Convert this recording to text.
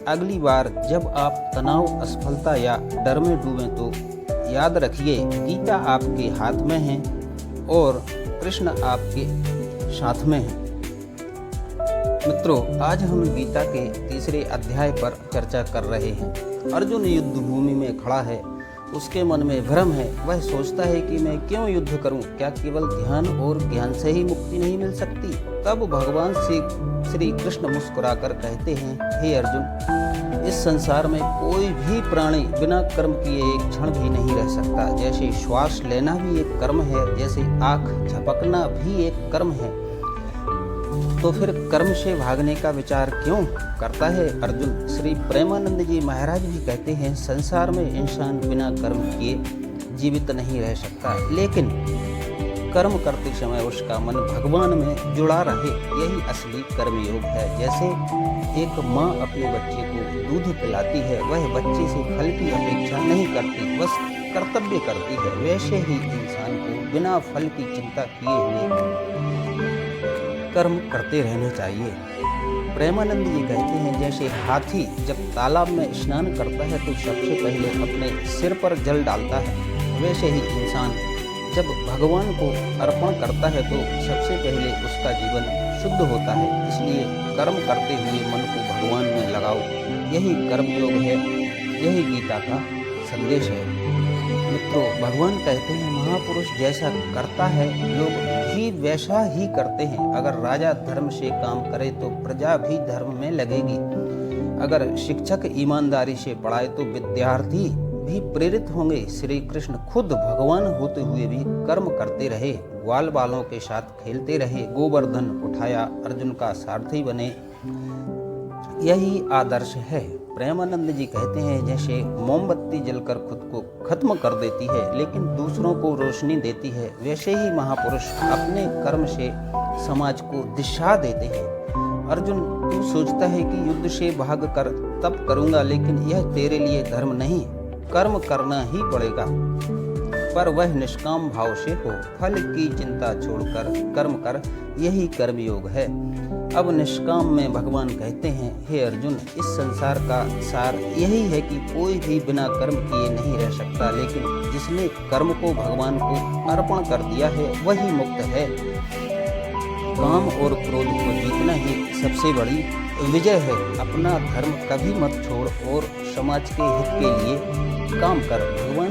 अगली बार जब आप तनाव, असफलता या डर में डूबें तो याद रखिए, गीता आपके हाथ में है और कृष्ण आपके साथ में है। मित्रों, आज हम गीता के तीसरे अध्याय पर चर्चा कर रहे हैं। अर्जुन युद्ध भूमि में खड़ा है, उसके मन में भ्रम है। वह सोचता है कि मैं क्यों युद्ध करूं? क्या केवल ध्यान और ज्ञान से ही मुक्ति नहीं मिल सकती? तब भगवान श्री कृष्ण मुस्कुराकर कहते हैं, हे अर्जुन, इस संसार में कोई भी प्राणी बिना कर्म किए एक क्षण भी नहीं रह सकता। जैसे श्वास लेना भी एक कर्म है, जैसे आँख झपकना भी एक कर्म है, तो फिर कर्म से भागने का विचार क्यों करता है अर्जुन? श्री प्रेमानंद जी महाराज भी कहते हैं, संसार में इंसान बिना कर्म किए जीवित नहीं रह सकता, लेकिन कर्म करते समय उसका मन भगवान में जुड़ा रहे, यही असली कर्मयोग है। जैसे एक माँ अपने बच्चे को दूध पिलाती है, वह बच्चे से फल की अपेक्षा नहीं करती, बस कर्तव्य करती है। वैसे ही इंसान को बिना फल की चिंता किए हुए कर्म करते रहने चाहिए। प्रेमानंद जी कहते हैं, जैसे हाथी जब तालाब में स्नान करता है तो सबसे पहले अपने सिर पर जल डालता है, वैसे ही इंसान जब भगवान को अर्पण करता है तो सबसे पहले उसका जीवन शुद्ध होता है। इसलिए कर्म करते हुए मन को भगवान में लगाओ, यही कर्मयोग है, यही गीता का संदेश है। मित्रों, भगवान कहते हैं, महापुरुष जैसा करता है लोग भी वैसा ही करते हैं। अगर राजा धर्म से काम करे तो प्रजा भी धर्म में लगेगी। अगर शिक्षक ईमानदारी से पढ़ाए तो विद्यार्थी भी प्रेरित होंगे। श्री कृष्ण खुद भगवान होते हुए भी कर्म करते रहे, ग्वाल बालों के साथ खेलते रहे, गोवर्धन उठाया, अर्जुन का सारथी बने, यही आदर्श है। प्रेमानंद जी कहते हैं, जैसे मोमबत्ती जलकर खुद को खत्म कर देती है लेकिन दूसरों को रोशनी देती है, वैसे ही महापुरुष अपने कर्म से समाज को दिशा देते हैं। अर्जुन, तू सोचता है कि युद्ध से भाग कर तप करूंगा, लेकिन यह तेरे लिए धर्म नहीं, कर्म करना ही पड़ेगा, पर वह निष्काम भाव से हो। फल की चिंता छोड़कर कर्म कर, यही कर्मयोग है। अब निष्काम में भगवान कहते हैं, हे अर्जुन, इस संसार का सार यही है कि कोई भी बिना कर्म किए नहीं रह सकता, लेकिन जिसने कर्म को भगवान को अर्पण कर दिया है वही मुक्त है। काम और क्रोध को जीतना ही सबसे बड़ी विजय है। अपना धर्म कभी मत छोड़ और समाज के हित के लिए काम कर। भगवान